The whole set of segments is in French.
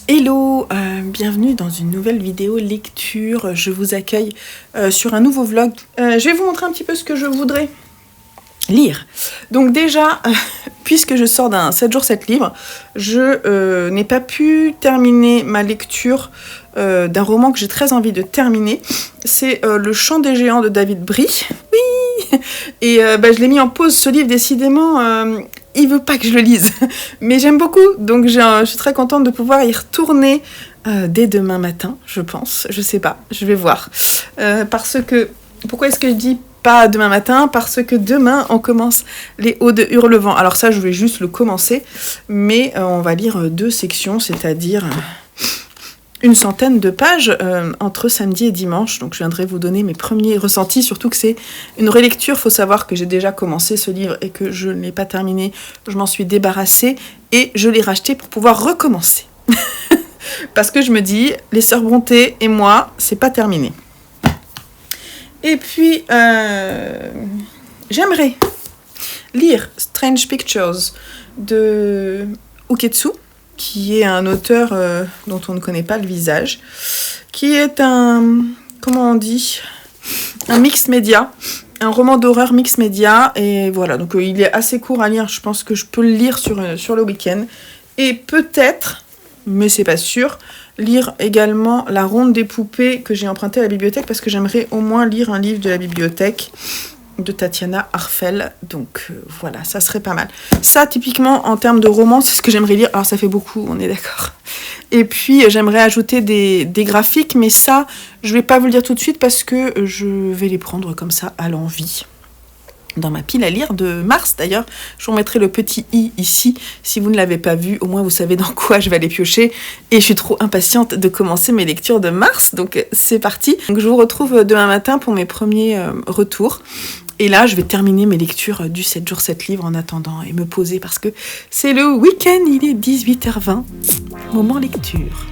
Hello, bienvenue dans une nouvelle vidéo lecture. Je vous accueille sur un nouveau vlog. Je vais vous montrer un petit peu ce que je voudrais lire. Donc déjà, puisque je sors d'un 7 jours 7 livres, je n'ai pas pu terminer ma lecture d'un roman que j'ai très envie de terminer. C'est Le Chant des géants de David Brie. Oui. Et je l'ai mis en pause, ce livre, décidément. Il veut pas que je le lise, mais j'aime beaucoup, donc je suis très contente de pouvoir y retourner dès demain matin, je pense, je sais pas, je vais voir. Parce que, pourquoi est-ce que je dis pas demain matin ? Parce que demain, on commence les Hauts de Hurlevent. Alors ça, je vais juste le commencer, mais on va lire 2 sections, c'est-à-dire une centaine de pages entre samedi et dimanche. Donc je viendrai vous donner mes premiers ressentis, surtout que c'est une relecture. Il faut savoir que j'ai déjà commencé ce livre et que je ne l'ai pas terminé. Je m'en suis débarrassée et je l'ai racheté pour pouvoir recommencer. Parce que je me dis, les Sœurs Brontë et moi, c'est pas terminé. Et puis, j'aimerais lire Strange Pictures de Uketsu, qui est un auteur dont on ne connaît pas le visage, qui est un mix média, un roman d'horreur mix média, et voilà, donc il est assez court à lire, je pense que je peux le lire sur le week-end, et peut-être, mais c'est pas sûr, lire également La Ronde des poupées que j'ai emprunté à la bibliothèque, parce que j'aimerais au moins lire un livre de la bibliothèque, de Tatiana Arfel, donc voilà, ça serait pas mal. Ça, typiquement, en termes de roman, c'est ce que j'aimerais lire. Alors, ça fait beaucoup, on est d'accord. Et puis, j'aimerais ajouter des graphiques, mais ça, je vais pas vous le dire tout de suite parce que je vais les prendre comme ça, à l'envie. Dans ma pile à lire de mars, d'ailleurs, je vous remettrai le petit i ici. Si vous ne l'avez pas vu, au moins vous savez dans quoi je vais aller piocher. Et je suis trop impatiente de commencer mes lectures de mars, donc c'est parti. Donc, je vous retrouve demain matin pour mes premiers retours. Et là, je vais terminer mes lectures du 7 jours 7 livres en attendant et me poser parce que c'est le week-end, il est 18h20. Moment lecture.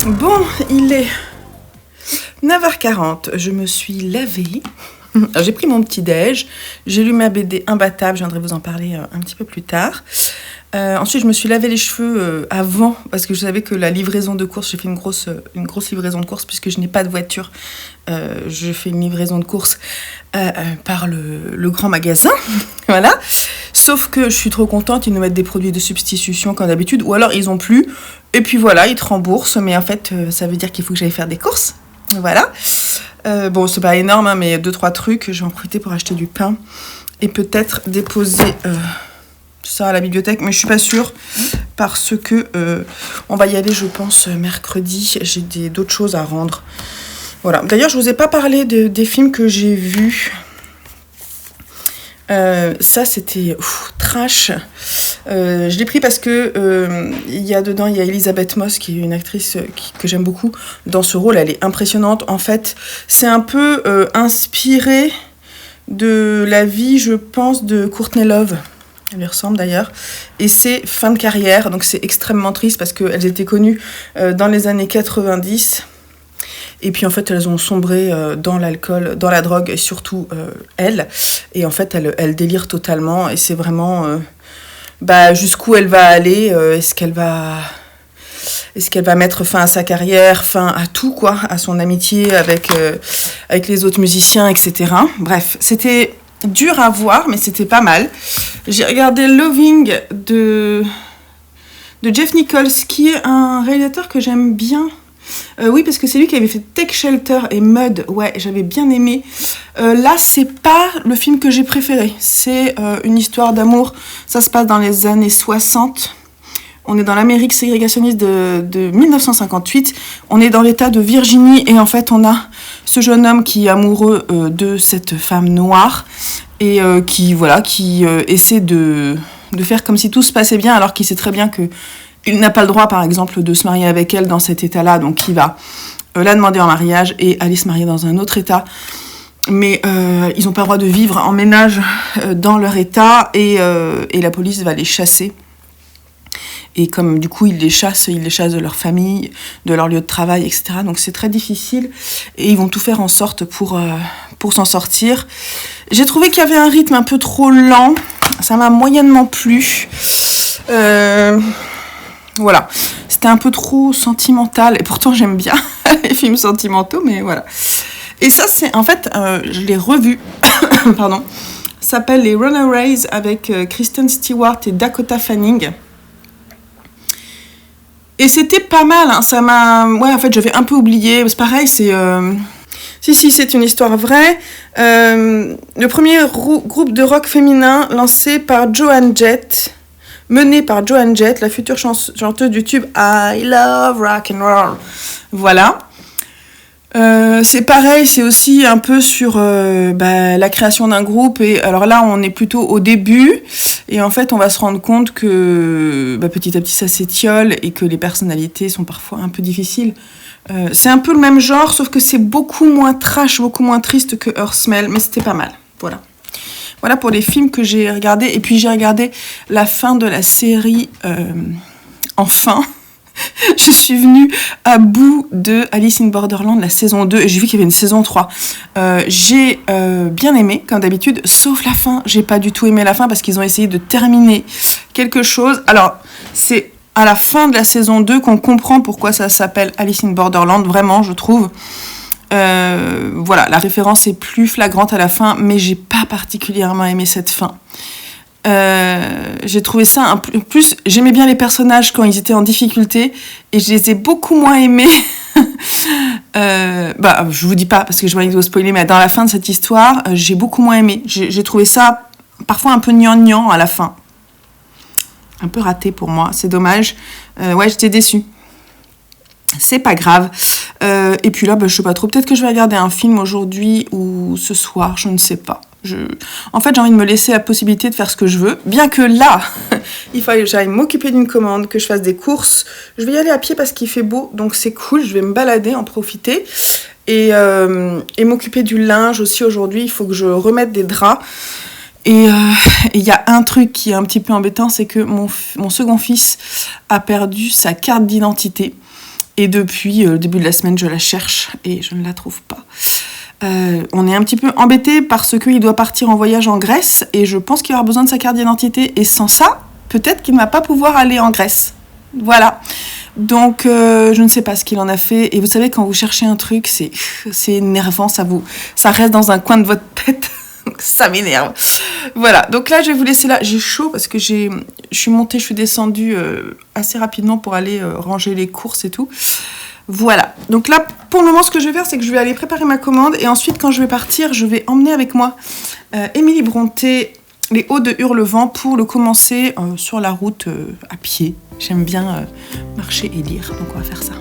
Bon, il est 9h40, je me suis lavée, j'ai pris mon petit déj, j'ai lu ma BD Imbattable, je viendrai vous en parler un petit peu plus tard. Ensuite, je me suis lavé les cheveux avant, parce que je savais que la livraison de course, j'ai fait une grosse livraison de course, puisque je n'ai pas de voiture, je fais une livraison de course par le grand magasin, voilà. Sauf que je suis trop contente, ils nous mettent des produits de substitution comme d'habitude, ou alors ils ont plus, et puis voilà, ils te remboursent, mais en fait, ça veut dire qu'il faut que j'aille faire des courses, voilà. Bon, c'est pas énorme, hein, mais 2-3 trucs, je vais en profiter pour acheter du pain, et peut-être déposer ça à la bibliothèque, mais je suis pas sûre, parce que on va y aller, je pense, mercredi, j'ai d'autres choses à rendre. Voilà, d'ailleurs, je vous ai pas parlé des films que j'ai vus. Ça c'était trash. Je l'ai pris parce que il y a Elisabeth Moss qui est une actrice que j'aime beaucoup dans ce rôle. Elle est impressionnante. En fait, c'est un peu inspiré de la vie, je pense, de Courtney Love. Elle lui ressemble d'ailleurs. Et c'est fin de carrière, donc c'est extrêmement triste parce qu'elles étaient connues dans les années 90. Et puis en fait, elles ont sombré dans l'alcool, dans la drogue, et surtout elle. Et en fait, elle délire totalement. Et c'est vraiment jusqu'où elle va aller. Est-ce qu'elle va mettre fin à sa carrière, fin à tout, quoi, à son amitié avec les autres musiciens, etc. Bref, c'était dur à voir, mais c'était pas mal. J'ai regardé Loving de Jeff Nichols, qui est un réalisateur que j'aime bien. Oui, parce que c'est lui qui avait fait Take Shelter et Mud. Ouais, j'avais bien aimé. Là, c'est pas le film que j'ai préféré. C'est une histoire d'amour. Ça se passe dans les années 60. On est dans l'Amérique ségrégationniste de 1958. On est dans l'État de Virginie et en fait, on a ce jeune homme qui est amoureux de cette femme noire et qui essaie de faire comme si tout se passait bien alors qu'il sait très bien qu'il n'a pas le droit, par exemple, de se marier avec elle dans cet état-là. Donc, il va la demander en mariage et aller se marier dans un autre état. Mais ils n'ont pas le droit de vivre en ménage dans leur état et la police va les chasser. Et comme du coup ils les chassent de leur famille, de leur lieu de travail, etc. Donc c'est très difficile et ils vont tout faire en sorte pour s'en sortir. J'ai trouvé qu'il y avait un rythme un peu trop lent, ça m'a moyennement plu. Voilà, c'était un peu trop sentimental et pourtant j'aime bien les films sentimentaux, mais voilà. Et ça c'est, en fait, je l'ai revu, pardon, ça s'appelle Les Runaways avec Kristen Stewart et Dakota Fanning. Et c'était pas mal, hein. Ça m'a... Ouais, en fait, j'avais un peu oublié. C'est pareil, c'est... Si, c'est une histoire vraie. Le premier groupe de rock féminin lancé par Joan Jett, mené par Joan Jett, la future chanteuse du tube I Love Rock and Roll. Voilà. C'est pareil, c'est aussi un peu sur la création d'un groupe. Et alors là, on est plutôt au début. Et en fait, on va se rendre compte que petit à petit, ça s'étiole et que les personnalités sont parfois un peu difficiles. C'est un peu le même genre, sauf que c'est beaucoup moins trash, beaucoup moins triste que Earth Smell. Mais c'était pas mal. Voilà. Voilà pour les films que j'ai regardés. Et puis, j'ai regardé la fin de la série Enfin. Je suis venue à bout de Alice in Borderland, la saison 2, et j'ai vu qu'il y avait une saison 3. J'ai bien aimé, comme d'habitude, sauf la fin. J'ai pas du tout aimé la fin parce qu'ils ont essayé de terminer quelque chose. Alors, c'est à la fin de la saison 2 qu'on comprend pourquoi ça s'appelle Alice in Borderland, vraiment, je trouve. Voilà, la référence est plus flagrante à la fin, mais j'ai pas particulièrement aimé cette fin. J'ai trouvé ça un peu plus, j'aimais bien les personnages quand ils étaient en difficulté et je les ai beaucoup moins aimés. Je vous dis pas parce que je vais vous spoiler, mais dans la fin de cette histoire, j'ai beaucoup moins aimé. J'ai trouvé ça parfois un peu gnangnan à la fin, un peu raté pour moi. C'est dommage. Ouais, j'étais déçue. C'est pas grave. Et puis là, je sais pas trop. Peut-être que je vais regarder un film aujourd'hui ou ce soir, je ne sais pas. En fait, j'ai envie de me laisser la possibilité de faire ce que je veux. Bien que là, il faille que j'aille m'occuper d'une commande, que je fasse des courses. Je vais y aller à pied parce qu'il fait beau, donc c'est cool. Je vais me balader, en profiter. Et m'occuper du linge aussi aujourd'hui. Il faut que je remette des draps. Et il y a un truc qui est un petit peu embêtant, c'est que mon second fils a perdu sa carte d'identité. Et depuis le début de la semaine, je la cherche et je ne la trouve pas. On est un petit peu embêté parce qu'il doit partir en voyage en Grèce et je pense qu'il aura besoin de sa carte d'identité et sans ça, peut-être qu'il ne va pas pouvoir aller en Grèce. Voilà. Donc, je ne sais pas ce qu'il en a fait. Et vous savez, quand vous cherchez un truc, c'est énervant, ça reste dans un coin de votre tête. Ça m'énerve. Voilà. Donc là, je vais vous laisser là. J'ai chaud parce que je suis montée, je suis descendue assez rapidement pour aller ranger les courses et tout. Voilà, donc là, pour le moment, ce que je vais faire, c'est que je vais aller préparer ma commande et ensuite, quand je vais partir, je vais emmener avec moi Émilie Bronté, Les Hauts de Hurlevent, pour le commencer sur la route à pied. J'aime bien marcher et lire, donc on va faire ça.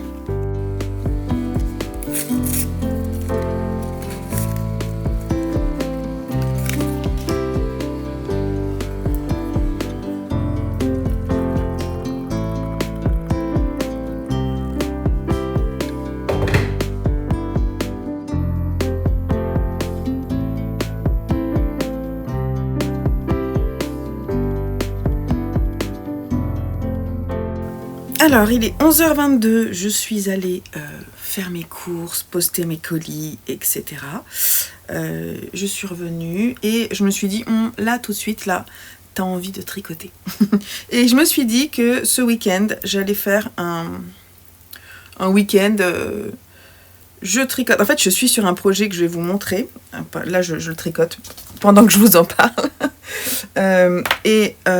Alors, il est 11h22, je suis allée faire mes courses, poster mes colis, etc. Je suis revenue et je me suis dit, là, tout de suite, là, t'as envie de tricoter. Et je me suis dit que ce week-end, j'allais faire un week-end... je tricote. En fait, je suis sur un projet que je vais vous montrer. Là, je le tricote pendant que je vous en parle.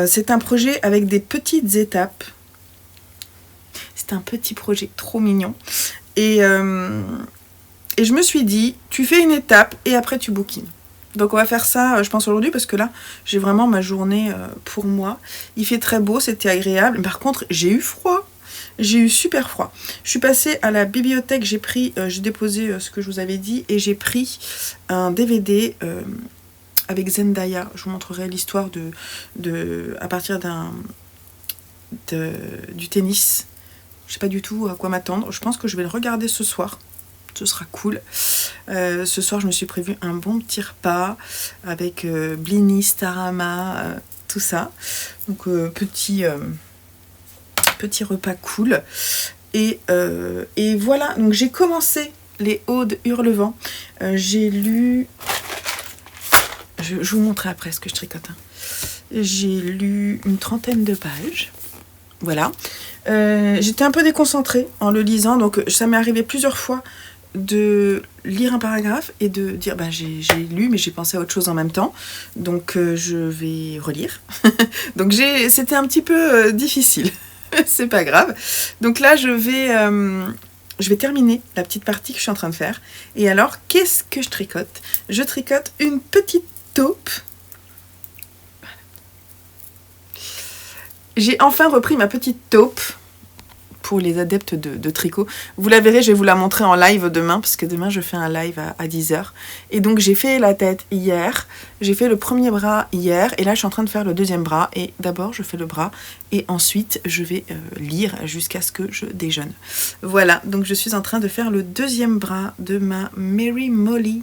C'est un projet avec des petites étapes. C'est un petit projet trop mignon. Et je me suis dit, tu fais une étape et après tu bouquines. Donc on va faire ça, je pense, aujourd'hui, parce que là, j'ai vraiment ma journée pour moi. Il fait très beau, c'était agréable. Par contre, j'ai eu froid. J'ai eu super froid. Je suis passée à la bibliothèque, j'ai déposé ce que je vous avais dit, et j'ai pris un DVD avec Zendaya. Je vous montrerai l'histoire à partir du tennis. Je sais pas du tout à quoi m'attendre. Je pense que je vais le regarder ce soir. Ce sera cool. Ce soir, je me suis prévu un bon petit repas avec Blini, Starama, tout ça. Donc, petit repas cool. Et voilà. Donc, j'ai commencé les Odes Hurlevent. J'ai lu... Je vous montrerai après ce que je tricote. Hein. J'ai lu une 30aine de pages. Voilà. J'étais un peu déconcentrée en le lisant. Donc, ça m'est arrivé plusieurs fois de lire un paragraphe et de dire j'ai lu mais j'ai pensé à autre chose en même temps, donc je vais relire. Donc c'était un petit peu difficile. C'est pas grave. Donc là je vais terminer la petite partie que je suis en train de faire. Et alors qu'est-ce que je tricote? Je tricote une petite taupe. Voilà. J'ai enfin repris ma petite taupe. Pour les adeptes de tricot. Vous la verrez, je vais vous la montrer en live demain, parce que demain je fais un live à 10h. Et donc j'ai fait la tête hier, j'ai fait le premier bras hier, et là je suis en train de faire le deuxième bras. Et d'abord je fais le bras, et ensuite je vais lire jusqu'à ce que je déjeune. Voilà, donc je suis en train de faire le deuxième bras de ma Mary Molly.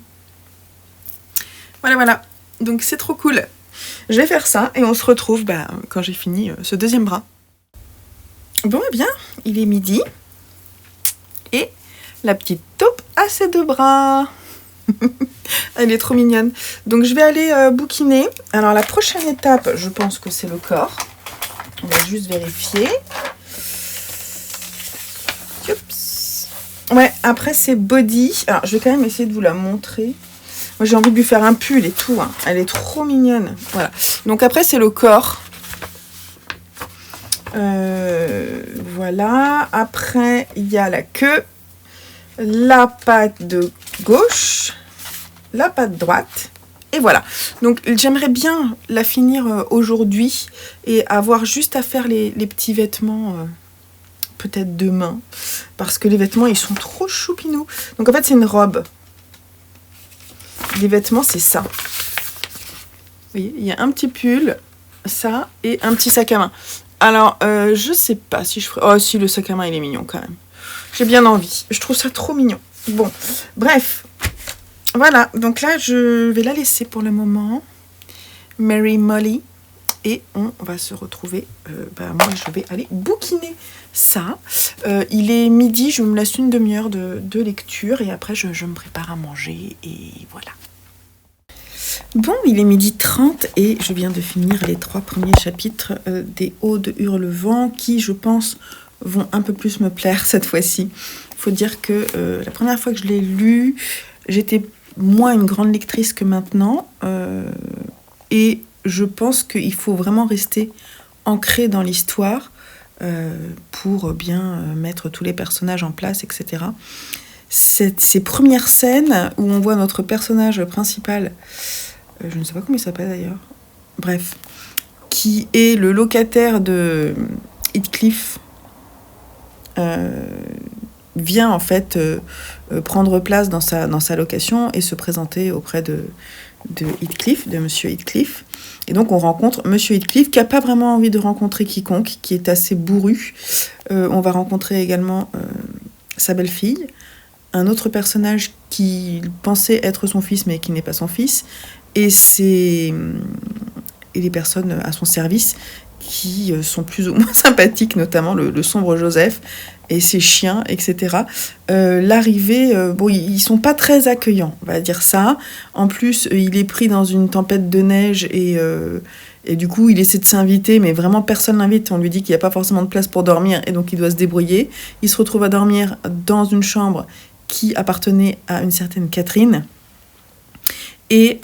Voilà, donc c'est trop cool. Je vais faire ça, et on se retrouve quand j'ai fini ce deuxième bras. Bon, eh bien, il est midi et la petite taupe a ses deux bras. Elle est trop mignonne. Donc, je vais aller bouquiner. Alors, la prochaine étape, je pense que c'est le corps. On va juste vérifier. Oups. Ouais, après, c'est body. Alors, je vais quand même essayer de vous la montrer. Moi, j'ai envie de lui faire un pull et tout. Hein. Elle est trop mignonne. Voilà. Donc, après, c'est le corps. Voilà. Après, il y a la queue, la patte de gauche, la patte droite. Et voilà. Donc, j'aimerais bien la finir aujourd'hui et avoir juste à faire les petits vêtements peut-être demain. Parce que les vêtements, ils sont trop choupinous. Donc, en fait, c'est une robe. Les vêtements, c'est ça. Vous voyez, il y a un petit pull, ça, et un petit sac à main. Alors, je sais pas si je ferai... Oh, si, le sac à main, il est mignon quand même. J'ai bien envie. Je trouve ça trop mignon. Bon, bref. Voilà, donc là, je vais la laisser pour le moment. Mary Molly. Et on va se retrouver... moi, je vais aller bouquiner ça. Il est midi, je me laisse une demi-heure de lecture. Et après, je me prépare à manger. Et voilà. Bon, il est 12h30 et je viens de finir les 3 premiers chapitres des Odes Hurlevent qui, je pense, vont un peu plus me plaire cette fois-ci. Il faut dire que la première fois que je l'ai lu, j'étais moins une grande lectrice que maintenant. Et je pense qu'il faut vraiment rester ancré dans l'histoire pour bien mettre tous les personnages en place, etc. Ces premières scènes où on voit notre personnage principal... je ne sais pas comment il s'appelle d'ailleurs, bref, qui est le locataire de Heathcliff, vient en fait prendre place dans sa location et se présenter auprès de Heathcliff, de Monsieur Heathcliff. Et donc on rencontre Monsieur Heathcliff qui n'a pas vraiment envie de rencontrer quiconque, qui est assez bourru. On va rencontrer également sa belle-fille, un autre personnage qui pensait être son fils mais qui n'est pas son fils, et les personnes à son service qui sont plus ou moins sympathiques, notamment le sombre Joseph et ses chiens, etc. L'arrivée, ils sont pas très accueillants, on va dire ça. En plus, il est pris dans une tempête de neige et du coup, il essaie de s'inviter, mais vraiment personne l'invite. On lui dit qu'il n'y a pas forcément de place pour dormir et donc il doit se débrouiller. Il se retrouve à dormir dans une chambre qui appartenait à une certaine Catherine et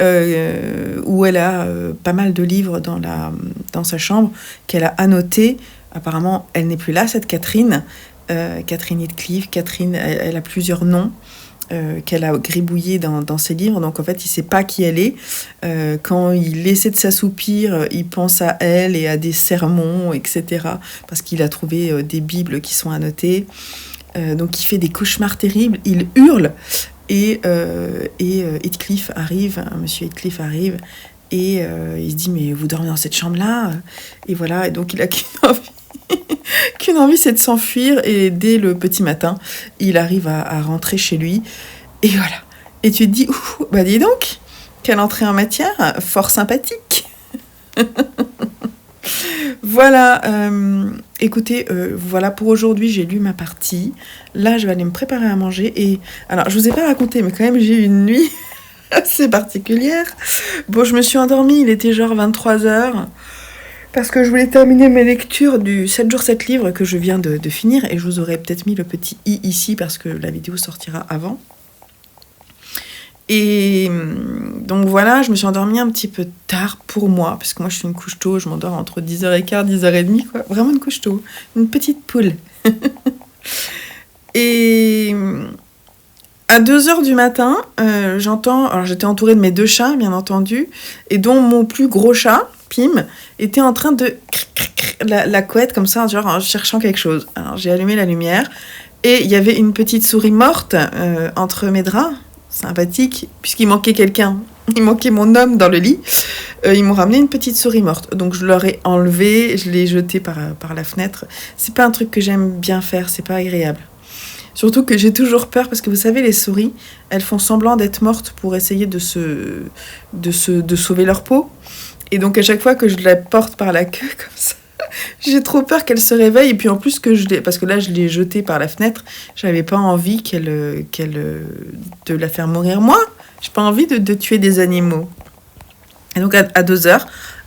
où elle a pas mal de livres dans sa chambre qu'elle a annotés. Apparemment, elle n'est plus là, cette Catherine. Catherine Heathcliff, Catherine, elle a plusieurs noms. qu'elle a gribouillé dans ses livres. Donc en fait, il ne sait pas qui elle est. Quand il essaie de s'assoupir, il pense à elle et à des sermons, etc. Parce qu'il a trouvé des bibles qui sont annotées. Donc il fait des cauchemars terribles, il hurle. Et Heathcliff arrive, monsieur Heathcliff arrive. Et il se dit, mais vous dormez dans cette chambre-là? Et voilà, et donc il a qu'une envie, c'est de s'enfuir. Et dès le petit matin, il arrive à rentrer chez lui. Et voilà. Et tu te dis, bah dis donc, quelle entrée en matière, fort sympathique. Voilà, écoutez, voilà pour aujourd'hui, j'ai lu ma partie. Là, je vais aller me préparer à manger. Et alors, je vous ai pas raconté, mais quand même, j'ai eu une nuit assez particulière. Bon, je me suis endormie, il était genre 23h. Parce que je voulais terminer mes lectures du 7 jours 7 livres que je viens de finir. Et je vous aurais peut-être mis le petit i ici parce que la vidéo sortira avant. Et donc voilà, je me suis endormie un petit peu tard pour moi. Parce que moi, je suis une couche tôt, je m'endors entre 10h15, 10h30, quoi. Vraiment une couche tôt. Une petite poule. Et à 2h du matin, j'entends... Alors, j'étais entourée de mes 2 chats, bien entendu. Et dont mon plus gros chat, Pim, était en train de la couette comme ça, genre en cherchant quelque chose. Alors j'ai allumé la lumière et il y avait une petite souris morte entre mes draps, sympathique, puisqu'il manquait quelqu'un. Il manquait mon homme dans le lit. Ils m'ont ramené une petite souris morte. Donc je leur ai enlevé, je l'ai jetée par la fenêtre. C'est pas un truc que j'aime bien faire, c'est pas agréable. Surtout que j'ai toujours peur, parce que vous savez, les souris, elles font semblant d'être mortes pour essayer de sauver leur peau. Et donc à chaque fois que je la porte par la queue comme ça, j'ai trop peur qu'elle se réveille. Et puis en plus parce que là je l'ai jetée par la fenêtre, j'avais pas envie de la faire mourir moi. J'ai pas envie de tuer des animaux. Et donc à 2h,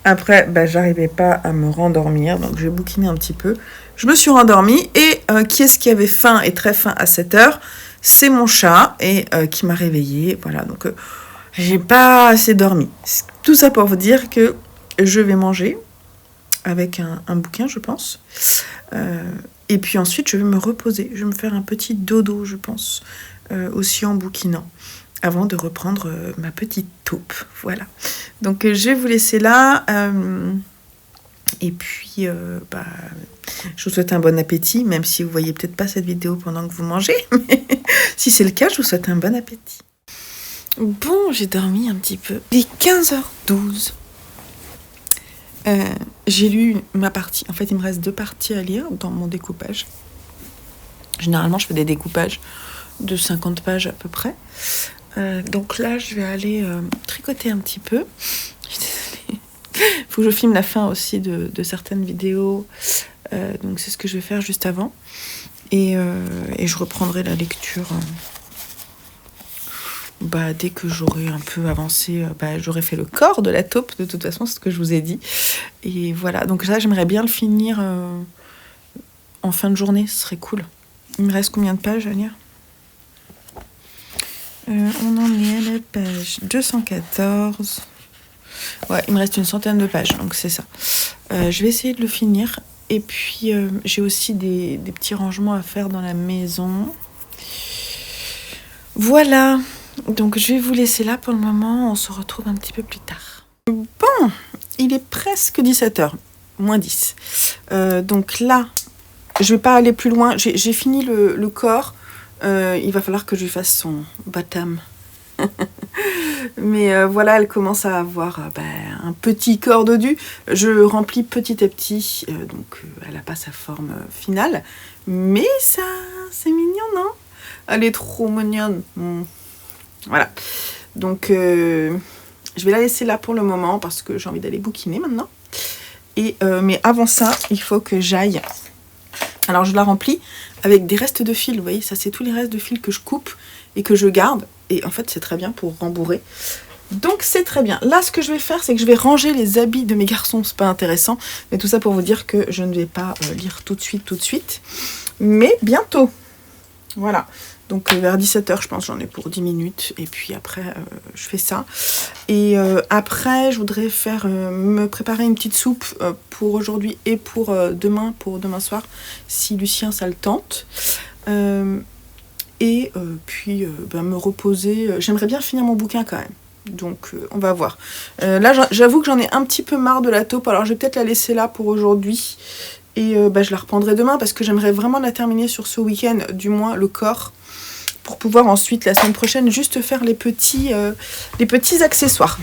après j'arrivais pas à me rendormir, donc j'ai bouquiné un petit peu. Je me suis rendormie et qui est-ce qui avait faim et très faim à 7h? C'est mon chat et qui m'a réveillée. Voilà, donc j'ai pas assez dormi. Tout ça pour vous dire que je vais manger avec un bouquin, je pense. Et puis ensuite, je vais me reposer. Je vais me faire un petit dodo, je pense, aussi en bouquinant, avant de reprendre ma petite taupe. Voilà. Donc, je vais vous laisser là. Et puis, je vous souhaite un bon appétit, même si vous voyez peut-être pas cette vidéo pendant que vous mangez. Mais si c'est le cas, je vous souhaite un bon appétit. Bon, j'ai dormi un petit peu. Il est 15h12. J'ai lu ma partie. En fait, il me reste 2 parties à lire dans mon découpage. Généralement, je fais des découpages de 50 pages à peu près. Donc là, je vais aller tricoter un petit peu. Il faut que je filme la fin aussi de certaines vidéos. Donc c'est ce que je vais faire juste avant. Et je reprendrai la lecture... dès que j'aurai un peu avancé, j'aurai fait le corps de la taupe, de toute façon, c'est ce que je vous ai dit. Et voilà, donc là, j'aimerais bien le finir en fin de journée, ce serait cool. Il me reste combien de pages à lire? On en est à la page 214. Ouais, il me reste une centaine de pages, donc c'est ça. Je vais essayer de le finir. Et puis, j'ai aussi des petits rangements à faire dans la maison. Voilà. Donc je vais vous laisser là pour le moment, on se retrouve un petit peu plus tard. Bon, il est presque 17h, moins 10. Donc là, je vais pas aller plus loin, j'ai fini le corps. Il va falloir que je lui fasse son bottom. Mais voilà, elle commence à avoir un petit corps dodu. Je remplis petit à petit, donc elle n'a pas sa forme finale. Mais ça, c'est mignon, non? Elle est trop mignonne. Voilà, donc je vais la laisser là pour le moment parce que j'ai envie d'aller bouquiner maintenant. Mais avant ça, il faut que j'aille. Alors je la remplis avec des restes de fil, vous voyez, ça c'est tous les restes de fil que je coupe et que je garde. Et en fait c'est très bien pour rembourrer. Donc c'est très bien. Là ce que je vais faire, c'est que je vais ranger les habits de mes garçons, c'est pas intéressant. Mais tout ça pour vous dire que je ne vais pas lire tout de suite. Mais bientôt. Voilà. Donc vers 17h, je pense, j'en ai pour 10 minutes. Et puis après, je fais ça. Et après, je voudrais me préparer une petite soupe pour aujourd'hui et pour demain soir, si Lucien, ça le tente. et puis me reposer. J'aimerais bien finir mon bouquin quand même. Donc on va voir. Là j'avoue que j'en ai un petit peu marre de la taupe, alors je vais peut-être la laisser là pour aujourd'hui. Et je la reprendrai demain parce que j'aimerais vraiment la terminer sur ce week-end, du moins le corps, pour pouvoir ensuite la semaine prochaine juste faire les petits accessoires.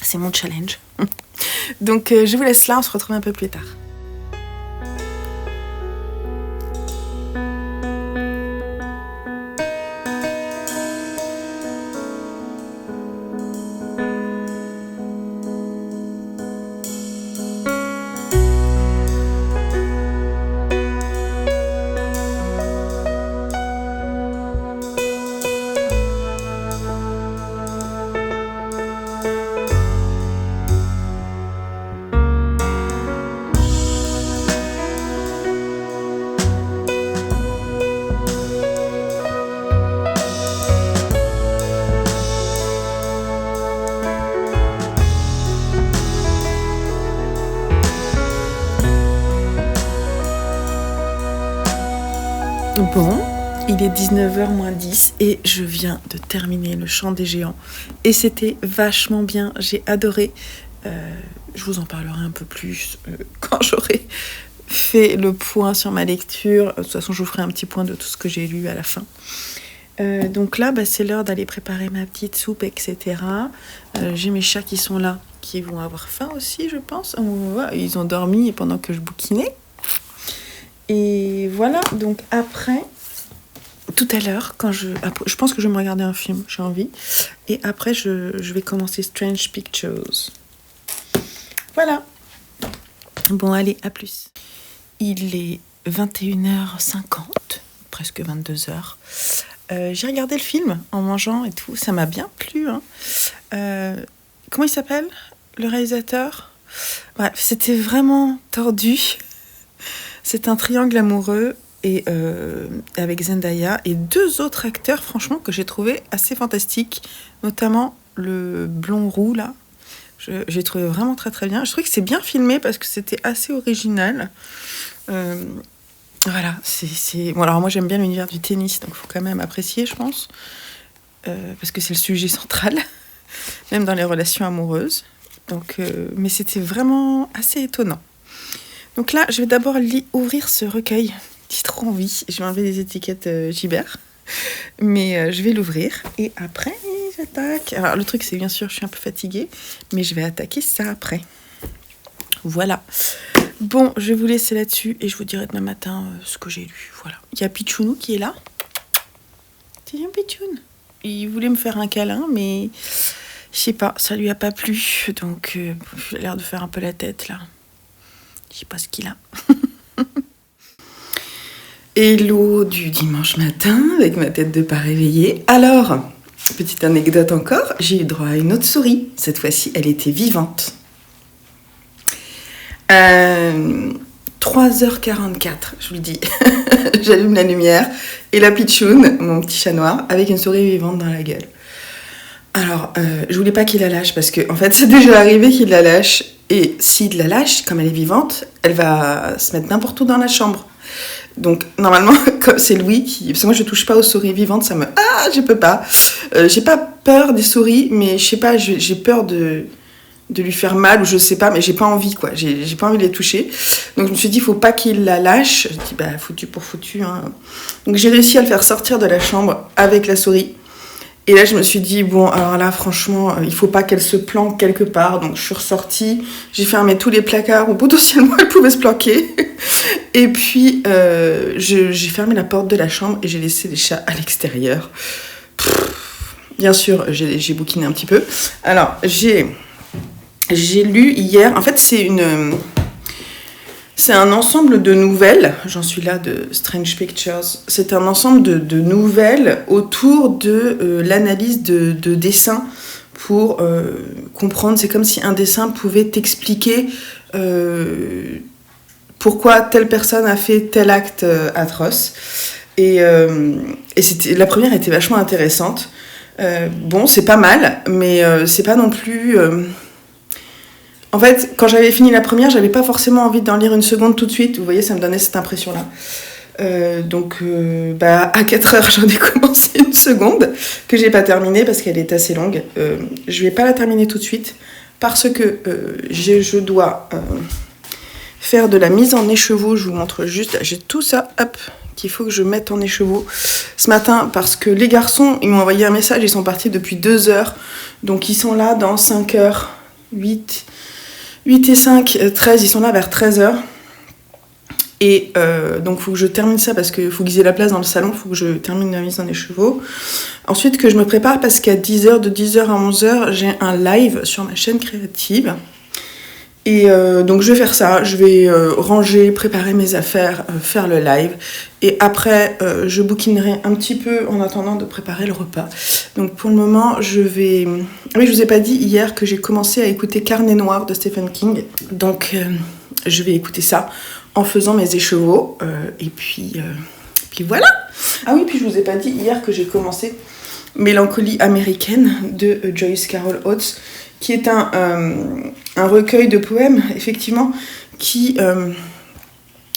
C'est mon challenge. Donc je vous laisse là, on se retrouve un peu plus tard. Bon, il est 19h moins 10 et je viens de terminer le chant des géants. Et c'était vachement bien, j'ai adoré. Je vous en parlerai un peu plus quand j'aurai fait le point sur ma lecture. De toute façon, je vous ferai un petit point de tout ce que j'ai lu à la fin. Donc là, c'est l'heure d'aller préparer ma petite soupe, etc. J'ai mes chats qui sont là, qui vont avoir faim aussi, je pense. Ils ont dormi pendant que je bouquinais. Et voilà, donc après, tout à l'heure, je pense que je vais me regarder un film, j'ai envie. Et après, je vais commencer Strange Pictures. Voilà. Bon, allez, à plus. Il est 21h50, presque 22h. J'ai regardé le film en mangeant et tout, ça m'a bien plu. Hein. Comment il s'appelle, le réalisateur ? Bref, c'était vraiment tordu. C'est un triangle amoureux et avec Zendaya et 2 autres acteurs, franchement, que j'ai trouvé assez fantastiques, notamment le blond roux, là. J'ai trouvé vraiment très très bien. Je trouvais que c'est bien filmé parce que c'était assez original. Voilà, Bon, alors moi j'aime bien l'univers du tennis, donc il faut quand même apprécier, je pense. Parce que c'est le sujet central, même dans les relations amoureuses. Donc, mais c'était vraiment assez étonnant. Donc là, je vais d'abord ouvrir ce recueil. J'ai trop envie. Je vais enlever les étiquettes Gibert. Mais je vais l'ouvrir. Et après, j'attaque. Alors le truc, c'est bien sûr, je suis un peu fatiguée. Mais je vais attaquer ça après. Voilà. Bon, je vais vous laisser là-dessus. Et je vous dirai demain matin ce que j'ai lu. Voilà. Il y a Pichounou qui est là. C'est bien Pichoun. Il voulait me faire un câlin, mais je sais pas, ça lui a pas plu. Donc, il a l'air de faire un peu la tête, là. Je sais pas ce qu'il a. Hello du dimanche matin, avec ma tête de pas réveillée. Alors, petite anecdote encore, j'ai eu droit à une autre souris. Cette fois-ci, elle était vivante. 3h44, je vous le dis. J'allume la lumière et la pitchoun, mon petit chat noir, avec une souris vivante dans la gueule. Alors, je voulais pas qu'il la lâche parce que, en fait, c'est déjà arrivé qu'il la lâche. Et s'il la lâche, comme elle est vivante, elle va se mettre n'importe où dans la chambre. Donc, normalement, c'est Louis qui... Parce que moi, je touche pas aux souris vivantes, ça me... Ah, je peux pas. J'ai pas peur des souris, mais je sais pas, j'ai peur de lui faire mal, ou je sais pas, mais j'ai pas envie, quoi. J'ai pas envie de les toucher. Donc, je me suis dit, faut pas qu'il la lâche. Je dis, foutu pour foutu, hein. Donc, j'ai réussi à le faire sortir de la chambre avec la souris. Et là, je me suis dit, bon, alors là, franchement, il faut pas qu'elle se planque quelque part. Donc, je suis ressortie, j'ai fermé tous les placards où potentiellement elle pouvait se planquer. Et puis, j'ai fermé la porte de la chambre et j'ai laissé les chats à l'extérieur. Bien sûr, j'ai bouquiné un petit peu. Alors, j'ai lu hier, en fait, c'est un ensemble de nouvelles, j'en suis là de Strange Pictures, c'est un ensemble de nouvelles autour de l'analyse de dessins pour comprendre, c'est comme si un dessin pouvait t'expliquer pourquoi telle personne a fait tel acte atroce. Et la première était vachement intéressante. Bon, c'est pas mal, mais c'est pas non plus... En fait, quand j'avais fini la première, j'avais pas forcément envie d'en lire une seconde tout de suite. Vous voyez, ça me donnait cette impression-là. À 4 heures, j'en ai commencé une seconde que j'ai pas terminée parce qu'elle est assez longue. Je vais pas la terminer tout de suite parce que je dois faire de la mise en écheveau. Je vous montre juste, j'ai tout ça, hop, qu'il faut que je mette en écheveau ce matin parce que les garçons, ils m'ont envoyé un message, ils sont partis depuis 2 heures, donc ils sont là dans 5 heures, 8 et 5, 13, ils sont là vers 13 heures. Et donc il faut que je termine ça parce qu'il faut qu'ils aient la place dans le salon, il faut que je termine la mise en écheveau. Ensuite que je me prépare parce qu'à 10h, de 10h à 11h, j'ai un live sur ma chaîne créative. Et donc je vais faire ça, je vais ranger, préparer mes affaires, faire le live. Et après, je bouquinerai un petit peu en attendant de préparer le repas. Donc pour le moment, je vais... Oui, je vous ai pas dit hier que j'ai commencé à écouter Carnet Noir de Stephen King. Donc je vais écouter ça en faisant mes écheveaux. Et puis voilà. Ah oui, puis je vous ai pas dit hier que j'ai commencé Mélancolie américaine de Joyce Carol Oates, qui est un recueil de poèmes, effectivement, qui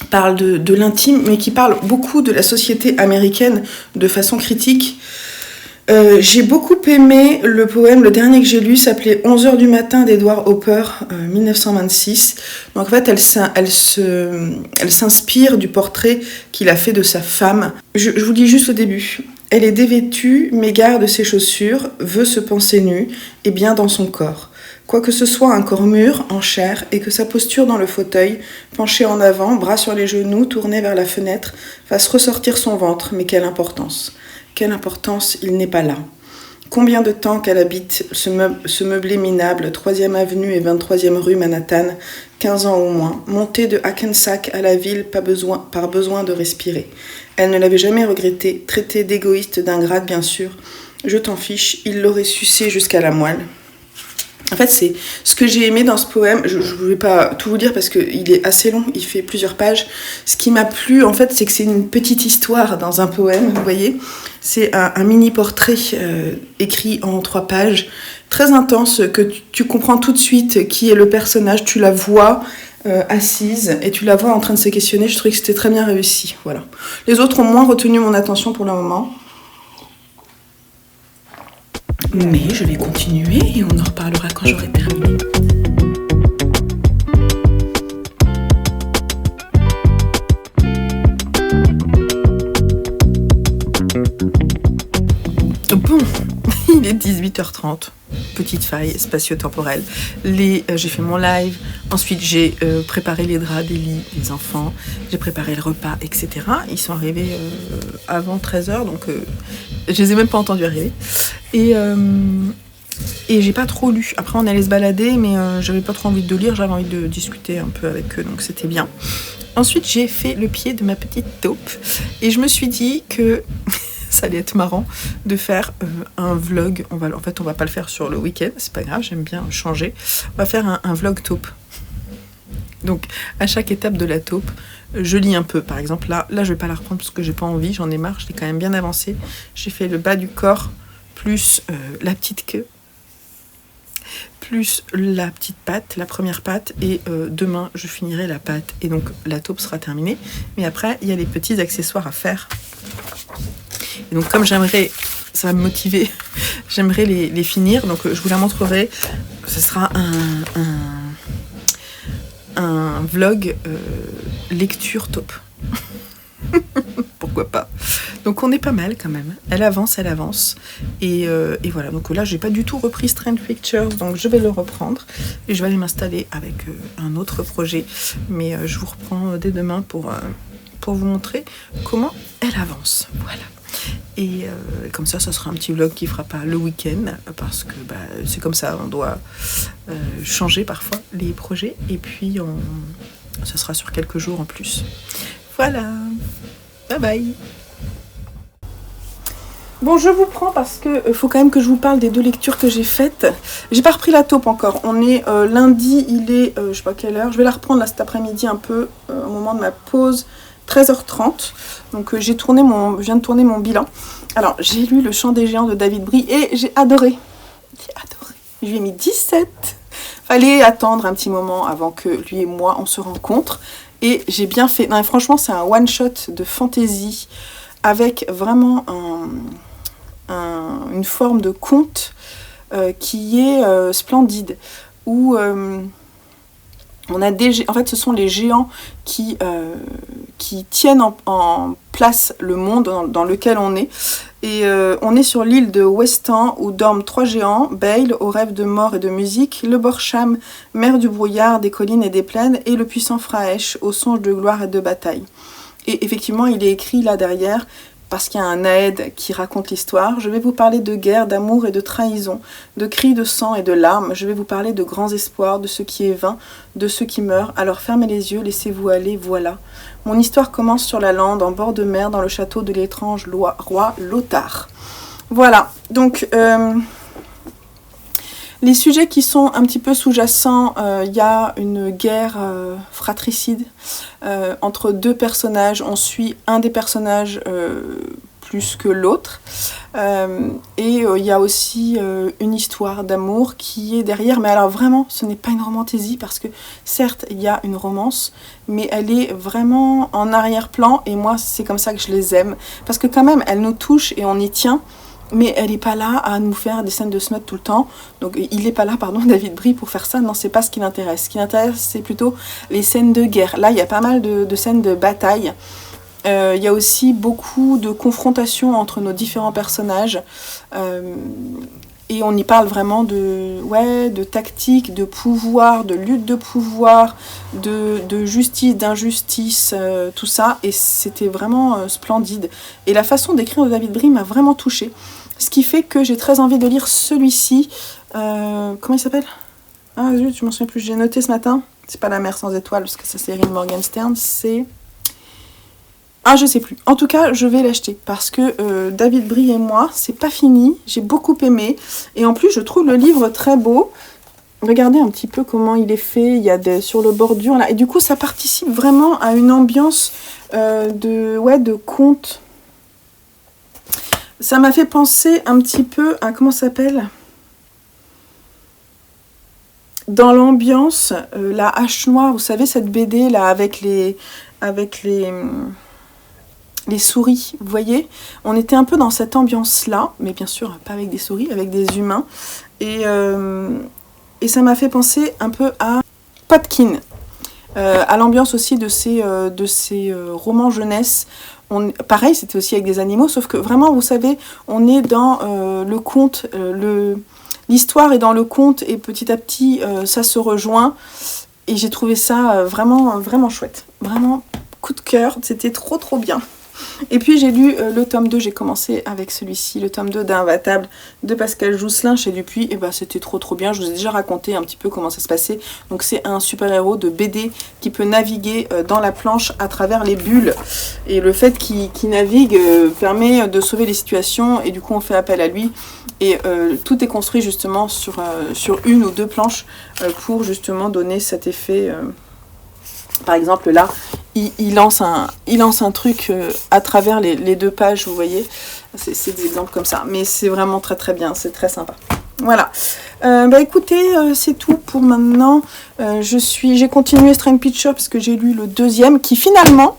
parle de l'intime, mais qui parle beaucoup de la société américaine de façon critique. J'ai beaucoup aimé le poème, le dernier que j'ai lu s'appelait 11h du matin d'Edward Hopper, 1926. Donc en fait, elle s'inspire du portrait qu'il a fait de sa femme. Je vous lis juste au début. Elle est dévêtue, mais garde ses chaussures, veut se penser nue, et bien dans son corps. Quoique ce soit un corps mûr, en chair, et que sa posture dans le fauteuil, penchée en avant, bras sur les genoux, tournée vers la fenêtre, fasse ressortir son ventre, mais quelle importance. Quelle importance, il n'est pas là. Combien de temps qu'elle habite ce meublé minable, 3e avenue et 23e rue Manhattan, 15 ans au moins, montée de Hackensack à la ville par besoin de respirer. Elle ne l'avait jamais regretté, traité d'égoïste, d'ingrate bien sûr. Je t'en fiche, il l'aurait sucé jusqu'à la moelle. En fait, c'est ce que j'ai aimé dans ce poème. Je ne vais pas tout vous dire parce qu'il est assez long, il fait plusieurs pages. Ce qui m'a plu, en fait, c'est que c'est une petite histoire dans un poème, vous voyez. C'est un mini-portrait écrit en 3 pages, très intense, que tu comprends tout de suite qui est le personnage. Tu la vois assise et tu la vois en train de se questionner. Je trouvais que c'était très bien réussi. Voilà. Les autres ont moins retenu mon attention pour le moment. Mais je vais continuer et on en reparlera quand j'aurai terminé. Bon, il est 18h30. Petite faille spatio-temporelle. J'ai fait mon live, ensuite j'ai préparé les draps des lits des enfants, j'ai préparé le repas, etc. Ils sont arrivés avant 13h, donc je les ai même pas entendus arriver. Et j'ai pas trop lu. Après on allait se balader, mais j'avais pas trop envie de lire, j'avais envie de discuter un peu avec eux, donc c'était bien. Ensuite j'ai fait le pied de ma petite taupe, et je me suis dit que... ça allait être marrant de faire un vlog. On va pas le faire sur le week-end, c'est pas grave, j'aime bien changer. On va faire un vlog taupe. Donc, à chaque étape de la taupe, je lis un peu. Par exemple, là je vais pas la reprendre parce que j'ai pas envie, j'en ai marre, je l'ai quand même bien avancé. J'ai fait le bas du corps, plus la petite queue, plus la petite patte, la première patte, et demain, je finirai la patte. Et donc, la taupe sera terminée. Mais après, il y a les petits accessoires à faire. Et donc comme j'aimerais, ça va me motiver, j'aimerais les finir, donc je vous la montrerai. Ce sera un vlog lecture taupe. Pourquoi pas. Donc on est pas mal quand même. Elle avance. Et voilà, donc là j'ai pas du tout repris Strange Pictures, donc je vais le reprendre. Et je vais aller m'installer avec un autre projet. Mais je vous reprends dès demain pour vous montrer comment elle avance. Voilà. Et comme ça sera un petit vlog qui fera pas le week-end, parce que c'est comme ça, on doit changer parfois les projets, et puis ça sera sur quelques jours en plus. Voilà, bye bye. Bon, je vous prends parce que faut quand même que je vous parle des 2 lectures que j'ai faites. J'ai pas repris la taupe encore, on est lundi, il est je sais pas quelle heure, je vais la reprendre là cet après-midi un peu, au moment de ma pause. 13h30, donc je viens de tourner mon bilan. Alors j'ai lu Le Chant des Géants de David Brie et j'ai adoré. Je lui ai mis 17. Fallait attendre un petit moment avant que lui et moi on se rencontre. Et j'ai bien fait... Non, franchement, c'est un one-shot de fantasy avec vraiment une forme de conte qui est splendide. Où on a en fait, ce sont les géants qui tiennent en place le monde dans lequel on est. Et on est sur l'île de Westan où dorment 3 géants, Bale, au rêve de mort et de musique, le Borsham, mère du brouillard, des collines et des plaines, et le puissant Fraesh, au songe de gloire et de bataille. Et effectivement, il est écrit là derrière, parce qu'il y a un Aed qui raconte l'histoire. Je vais vous parler de guerre, d'amour et de trahison, de cris de sang et de larmes. Je vais vous parler de grands espoirs, de ce qui est vain, de ceux qui meurent. Alors fermez les yeux, laissez-vous aller, voilà. Mon histoire commence sur la lande, en bord de mer, dans le château de l'étrange roi Lothar. Voilà, donc les sujets qui sont un petit peu sous-jacents, y a une guerre fratricide entre 2 personnages. On suit un des personnages plus que l'autre. Et il y a aussi une histoire d'amour qui est derrière. Mais alors vraiment, ce n'est pas une romantaisie parce que certes, il y a une romance, mais elle est vraiment en arrière-plan. Et moi, c'est comme ça que je les aime. Parce que quand même, elle nous touche et on y tient. Mais elle n'est pas là à nous faire des scènes de smut tout le temps. Donc il n'est pas là, pardon, David Brie, pour faire ça. Non, c'est pas ce qui l'intéresse. Ce qui l'intéresse, c'est plutôt les scènes de guerre. Là, il y a pas mal de scènes de bataille. Il y a aussi beaucoup de confrontations entre nos différents personnages. Et on y parle vraiment de tactique, de pouvoir, de lutte de pouvoir, de justice, d'injustice, tout ça. Et c'était vraiment splendide. Et la façon d'écrire de David Brie m'a vraiment touchée. Ce qui fait que j'ai très envie de lire celui-ci. Comment il s'appelle ? Ah zut, je m'en souviens plus. J'ai noté ce matin. C'est pas La mer sans étoiles, parce que ça c'est Erin Morgenstern. C'est... Ah, je sais plus. En tout cas, je vais l'acheter parce que David Brie et moi, c'est pas fini. J'ai beaucoup aimé. Et en plus, je trouve le livre très beau. Regardez un petit peu comment il est fait. Il y a sur le bordure là. Et du coup, ça participe vraiment à une ambiance de conte. Ça m'a fait penser un petit peu à... Comment ça s'appelle ? Dans l'ambiance, la hache noire. Vous savez, cette BD là avec les souris, vous voyez, on était un peu dans cette ambiance-là, mais bien sûr, pas avec des souris, avec des humains. Et ça m'a fait penser un peu à Potkin, à l'ambiance aussi de ces romans jeunesse. Pareil, c'était aussi avec des animaux, sauf que vraiment, vous savez, on est dans le conte, l'histoire est dans le conte, et petit à petit, ça se rejoint. Et j'ai trouvé ça vraiment, vraiment chouette. Vraiment, coup de cœur, c'était trop, trop bien. Et puis j'ai lu le tome 2, j'ai commencé avec celui-ci, le tome 2 d'Invatable de Pascal Jousselin chez Dupuis, et bah c'était trop trop bien. Je vous ai déjà raconté un petit peu comment ça se passait. Donc c'est un super-héros de BD qui peut naviguer dans la planche à travers les bulles, et le fait qu'il navigue permet de sauver les situations, et du coup on fait appel à lui, et tout est construit justement sur 1 ou 2 planches pour justement donner cet effet. Par exemple là, il lance un truc à travers les 2 pages, vous voyez. C'est des exemples comme ça. Mais c'est vraiment très très bien, c'est très sympa. Voilà. Écoutez, c'est tout pour maintenant. J'ai continué Strange Picture parce que j'ai lu le 2e qui finalement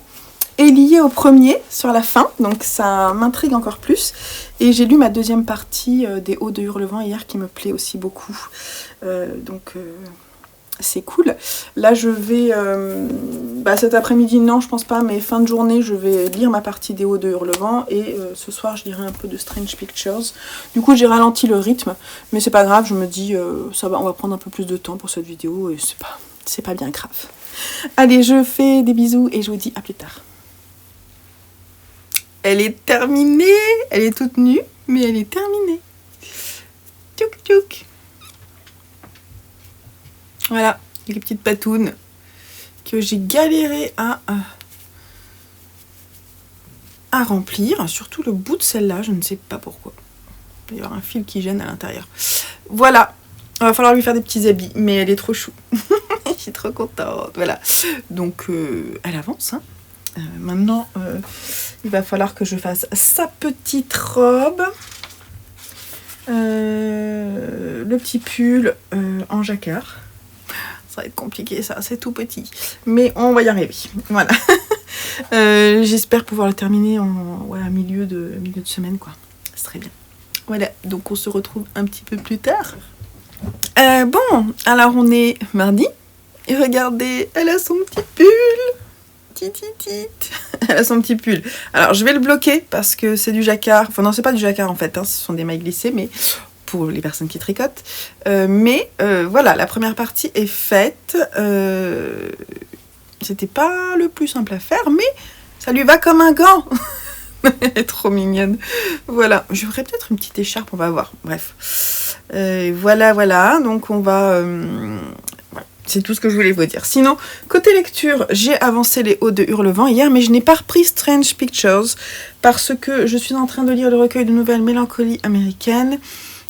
est lié au premier sur la fin. Donc ça m'intrigue encore plus. Et j'ai lu ma 2e partie des Hauts de Hurlevent hier qui me plaît aussi beaucoup. C'est cool. Là, je vais... cet après-midi, non, je pense pas, mais fin de journée, je vais lire ma partie des Hauts de Hurlevent. Et ce soir, je lirai un peu de Strange Pictures. Du coup, j'ai ralenti le rythme. Mais c'est pas grave, je me dis, ça va, on va prendre un peu plus de temps pour cette vidéo. Et c'est pas bien grave. Allez, je fais des bisous et je vous dis à plus tard. Elle est terminée. Elle est toute nue, mais elle est terminée. Tchouk tchouk. Voilà, les petites patounes que j'ai galéré à remplir. Surtout le bout de celle-là, je ne sais pas pourquoi. Il va y avoir un fil qui gêne à l'intérieur. Voilà, il va falloir lui faire des petits habits, mais elle est trop chou. Je suis trop contente, voilà. Donc, elle avance, hein. Maintenant, il va falloir que je fasse sa petite robe. Le petit pull en jacquard. ça va être compliqué ça, c'est tout petit. Mais on va y arriver, voilà. J'espère pouvoir le terminer en milieu de semaine, quoi. C'est très bien. Voilà, donc on se retrouve un petit peu plus tard. Bon, alors on est mardi. Et regardez, elle a son petit pull. Elle a son petit pull. Alors je vais le bloquer parce que c'est du jacquard. Enfin non, c'est pas du jacquard en fait, hein, ce sont des mailles glissées, mais pour les personnes qui tricotent. Voilà, la première partie est faite. C'était pas le plus simple à faire, mais ça lui va comme un gant. Elle est trop mignonne. Voilà, je ferai peut-être une petite écharpe, on va voir. Bref. Voilà. Donc on va... C'est tout ce que je voulais vous dire. Sinon, côté lecture, j'ai avancé les Odes de Hurlevent hier, mais je n'ai pas repris Strange Pictures parce que je suis en train de lire le recueil de nouvelles Mélancolie américaine.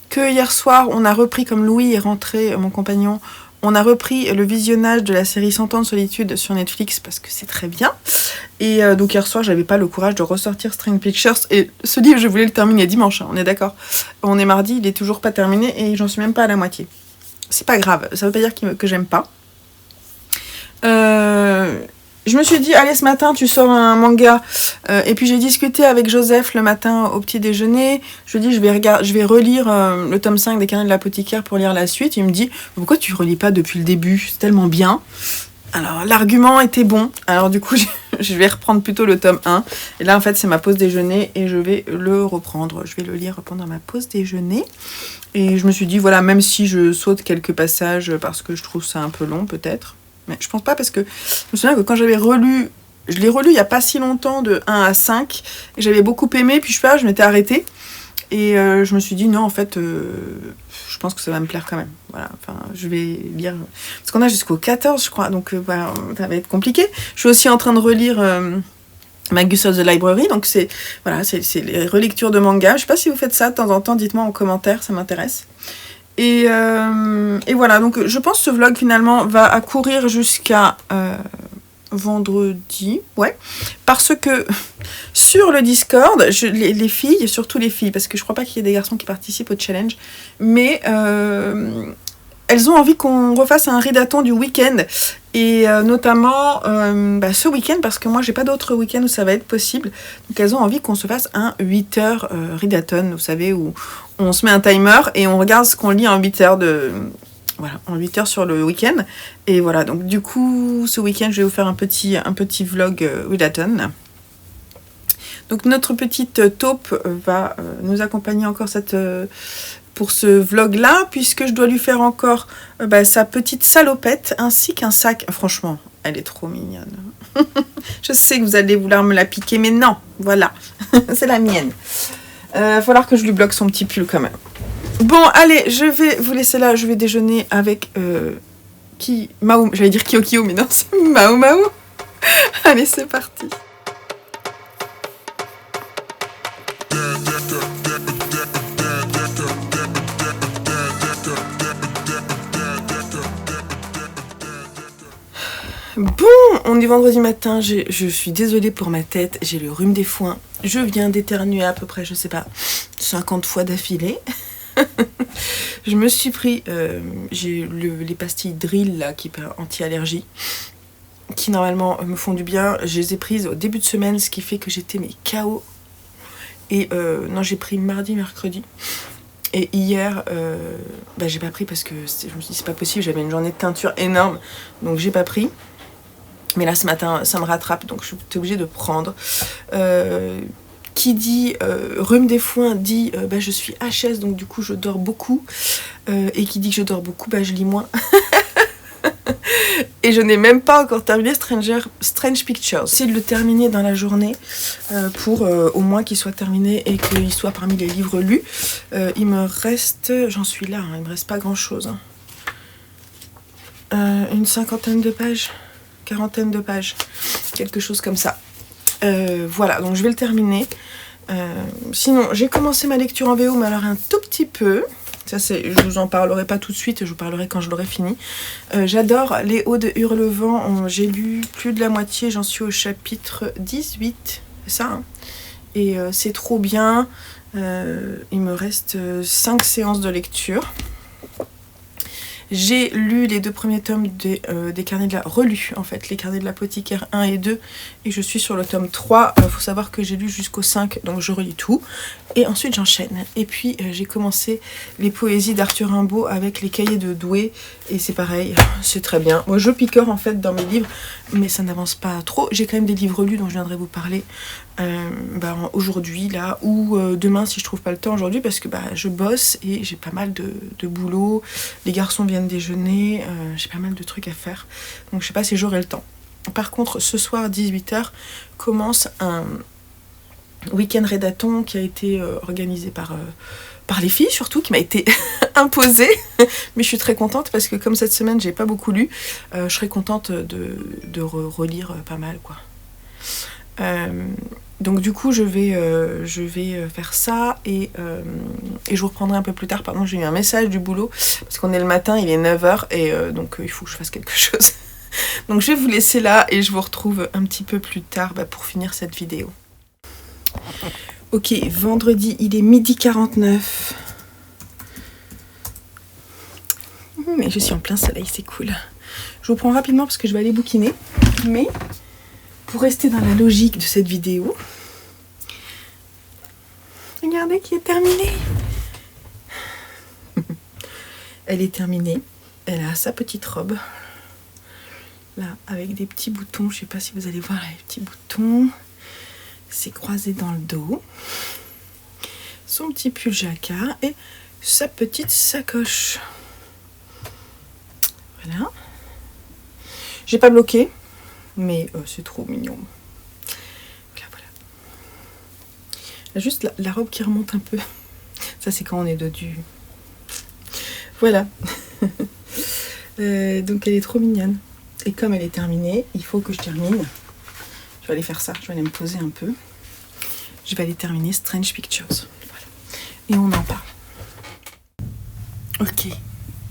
Que hier soir, on a repris, comme Louis est rentré, mon compagnon, on a repris le visionnage de la série 100 ans de solitude sur Netflix parce que c'est très bien. Et donc hier soir, j'avais pas le courage de ressortir Strange Pictures. Et ce livre, je voulais le terminer dimanche, hein, on est d'accord. On est mardi, il est toujours pas terminé et j'en suis même pas à la moitié. C'est pas grave, ça veut pas dire que j'aime pas. Je me suis dit, allez, ce matin, tu sors un manga. Et puis j'ai discuté avec Joseph le matin au petit déjeuner. Je lui ai dit, je vais relire le tome 5 des Carnets de l'apothicaire pour lire la suite. Il me dit, pourquoi tu relis pas depuis le début? C'est tellement bien. Alors, l'argument était bon. Alors, du coup, je vais reprendre plutôt le tome 1. Et là, en fait, c'est ma pause déjeuner et je vais le reprendre. Je vais le lire pendant ma pause déjeuner. Et je me suis dit, voilà, même si je saute quelques passages parce que je trouve ça un peu long, peut-être. Mais je pense pas parce que je me souviens que quand j'avais relu, je l'ai relu il y a pas si longtemps, de 1 à 5. Et j'avais beaucoup aimé, puis je m'étais arrêtée. Et je me suis dit, non, en fait, je pense que ça va me plaire quand même. Voilà, enfin, je vais lire... Parce qu'on a jusqu'au 14, je crois, donc voilà, ça va être compliqué. Je suis aussi en train de relire Magus of the Library, donc c'est les relectures de manga. Je sais pas si vous faites ça de temps en temps, dites-moi en commentaire, ça m'intéresse. Et voilà, donc je pense que ce vlog finalement va accourir jusqu'à... vendredi, ouais, parce que sur le Discord, les filles, surtout les filles, parce que je crois pas qu'il y ait des garçons qui participent au challenge, mais elles ont envie qu'on refasse un readathon du week-end, et notamment ce week-end, parce que moi j'ai pas d'autres week-ends où ça va être possible, donc elles ont envie qu'on se fasse un 8h readathon, vous savez, où on se met un timer et on regarde ce qu'on lit en 8 heures de... Voilà, en 8 heures sur le week-end. Et voilà, donc du coup, ce week-end, je vais vous faire un petit vlog readathon. Donc notre petite taupe va nous accompagner encore pour ce vlog-là, puisque je dois lui faire encore sa petite salopette, ainsi qu'un sac. Franchement, elle est trop mignonne. Je sais que vous allez vouloir me la piquer, mais non, voilà, c'est la mienne. Il va falloir que je lui bloque son petit pull quand même. Bon, allez, je vais vous laisser là. Je vais déjeuner avec Mao. J'allais dire Kyo, mais non, c'est Mao. Allez, c'est parti. Bon, on est vendredi matin. Je suis désolée pour ma tête. J'ai le rhume des foins. Je viens d'éternuer à peu près, je sais pas, 50 fois d'affilée. Je me suis pris, j'ai les pastilles Drill là, qui anti-allergie, qui normalement me font du bien. Je les ai prises au début de semaine, ce qui fait que j'étais KO. Et non, j'ai pris mardi, mercredi. Et hier, j'ai pas pris parce que je me suis dit c'est pas possible, j'avais une journée de teinture énorme, donc j'ai pas pris. Mais là ce matin, ça me rattrape, donc je suis obligée de prendre. Qui dit rhume des foins dit je suis HS, donc du coup je dors beaucoup. Et qui dit que je dors beaucoup, je lis moins. Et je n'ai même pas encore terminé Strange Pictures. J'essaie de le terminer dans la journée pour au moins qu'il soit terminé et qu'il soit parmi les livres lus. Il me reste, j'en suis là, il me reste pas grand chose. Une 50aine de pages, 40aine de pages, quelque chose comme ça. Voilà, donc je vais le terminer. Sinon, j'ai commencé ma lecture en VO, mais alors un tout petit peu. Ça, je vous en parlerai pas tout de suite, je vous parlerai quand je l'aurai fini. J'adore les Odes de Hurlevent. J'ai lu plus de la moitié, j'en suis au chapitre 18, c'est ça, hein. Et c'est trop bien. Il me reste 5 séances de lecture. J'ai lu les 2 premiers tomes des carnets de la... Relu en fait, les carnets de l'apothicaire 1 et 2. Et je suis sur le tome 3. Faut savoir que j'ai lu jusqu'au 5, donc je relis tout. Et ensuite j'enchaîne. Et puis j'ai commencé les poésies d'Arthur Rimbaud avec les cahiers de Douai. Et c'est pareil, c'est très bien. Moi je picore en fait dans mes livres, mais ça n'avance pas trop. J'ai quand même des livres lus dont je viendrai vous parler aujourd'hui là, ou demain si je trouve pas le temps aujourd'hui, parce que je bosse et j'ai pas mal de boulot. Les garçons viennent déjeuner, j'ai pas mal de trucs à faire. Donc je sais pas si j'aurai le temps. Par contre, ce soir, 18h, commence un week-end rédathon qui a été organisé par les filles, surtout, qui m'a été imposé. Mais je suis très contente parce que comme cette semaine, j'ai pas beaucoup lu, je serais contente de relire pas mal, quoi. Donc du coup, je vais faire ça et je vous reprendrai un peu plus tard. Pardon, j'ai eu un message du boulot parce qu'on est le matin, il est 9h et donc il faut que je fasse quelque chose. Donc je vais vous laisser là et je vous retrouve un petit peu plus tard pour finir cette vidéo. Ok, vendredi, il est 12h49. Mais je suis en plein soleil, c'est cool. Je vous prends rapidement parce que je vais aller bouquiner. Mais pour rester dans la logique de cette vidéo, regardez qui est terminée. Elle est terminée. Elle a sa petite robe. Là, avec des petits boutons. Je ne sais pas si vous allez voir les petits boutons. C'est croisé dans le dos. Son petit pull jacquard et sa petite sacoche. Voilà. J'ai pas bloqué, mais c'est trop mignon. Voilà. Juste la robe qui remonte un peu. Ça, c'est quand on est dodu. Voilà. Donc, elle est trop mignonne. Et comme elle est terminée, il faut que je termine. Je vais aller faire ça. Je vais aller me poser un peu. Je vais aller terminer Strange Pictures. Voilà. Et on en parle. Ok.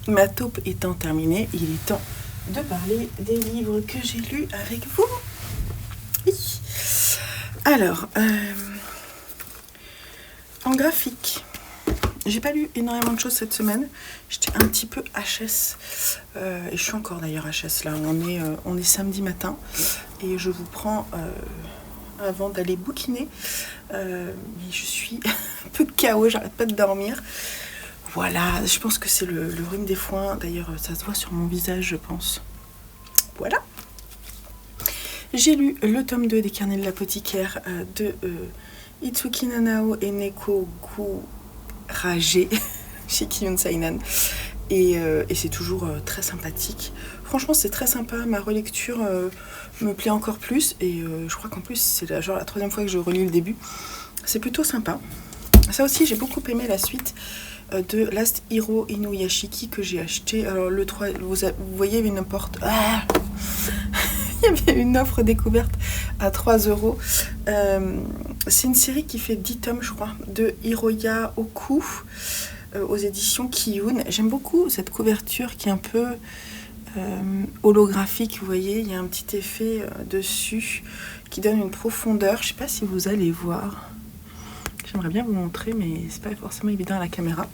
Ma taupe étant terminée, il est temps de parler des livres que j'ai lus avec vous. Oui. Alors, en graphique, j'ai pas lu énormément de choses cette semaine. J'étais un petit peu HS. Et je suis encore d'ailleurs HS là. On est samedi matin. Et je vous prends avant d'aller bouquiner. Mais je suis un peu KO, j'arrête pas de dormir. Voilà, je pense que c'est le rhume des foins. D'ailleurs, ça se voit sur mon visage, je pense. Voilà. J'ai lu le tome 2 des carnets de l'apothicaire de Itsuki Nanao et Neko Gurage chez Kiyun Sainan. Et c'est toujours très sympathique. Franchement, c'est très sympa. Ma relecture me plaît encore plus. Et je crois qu'en plus, c'est la 3e fois que je relis le début. C'est plutôt sympa. Ça aussi, j'ai beaucoup aimé la suite de Last Hero Inuyashiki que j'ai acheté. Alors le 3, vous voyez une porte. Ah il y avait une offre découverte à 3€. C'est une série qui fait 10 tomes, je crois, de Hiroya Oku aux éditions Kiyun. J'aime beaucoup cette couverture qui est un peu holographique, vous voyez, il y a un petit effet dessus qui donne une profondeur. Je sais pas si vous allez voir. J'aimerais bien vous montrer, mais c'est pas forcément évident à la caméra.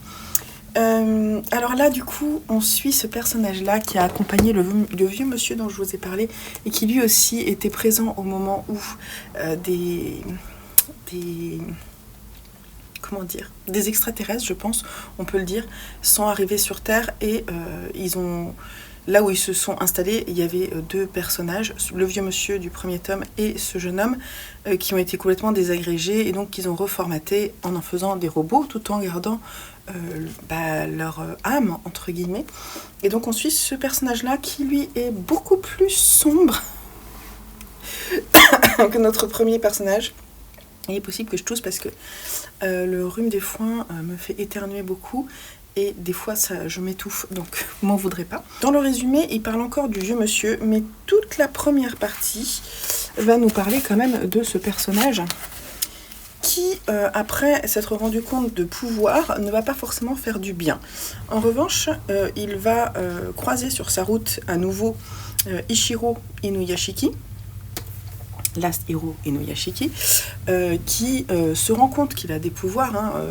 Alors là, du coup, on suit ce personnage-là qui a accompagné le vieux monsieur dont je vous ai parlé et qui lui aussi était présent au moment où des extraterrestres, je pense, on peut le dire, sont arrivés sur Terre et là où ils se sont installés, il y avait 2 personnages, le vieux monsieur du premier tome et ce jeune homme qui ont été complètement désagrégés et donc qu'ils ont reformaté en faisant des robots tout en gardant leur âme, entre guillemets. Et donc on suit ce personnage-là qui lui est beaucoup plus sombre que notre premier personnage. Il est possible que je tousse parce que le rhume des foins me fait éternuer beaucoup. Et des fois, je m'étouffe, donc vous m'en voudrez pas. Dans le résumé, il parle encore du vieux monsieur, mais toute la première partie va nous parler quand même de ce personnage qui, après s'être rendu compte de pouvoir, ne va pas forcément faire du bien. En revanche, il va croiser sur sa route à nouveau Ichiro Inuyashiki, Last Hero Inuyashiki, qui se rend compte qu'il a des pouvoirs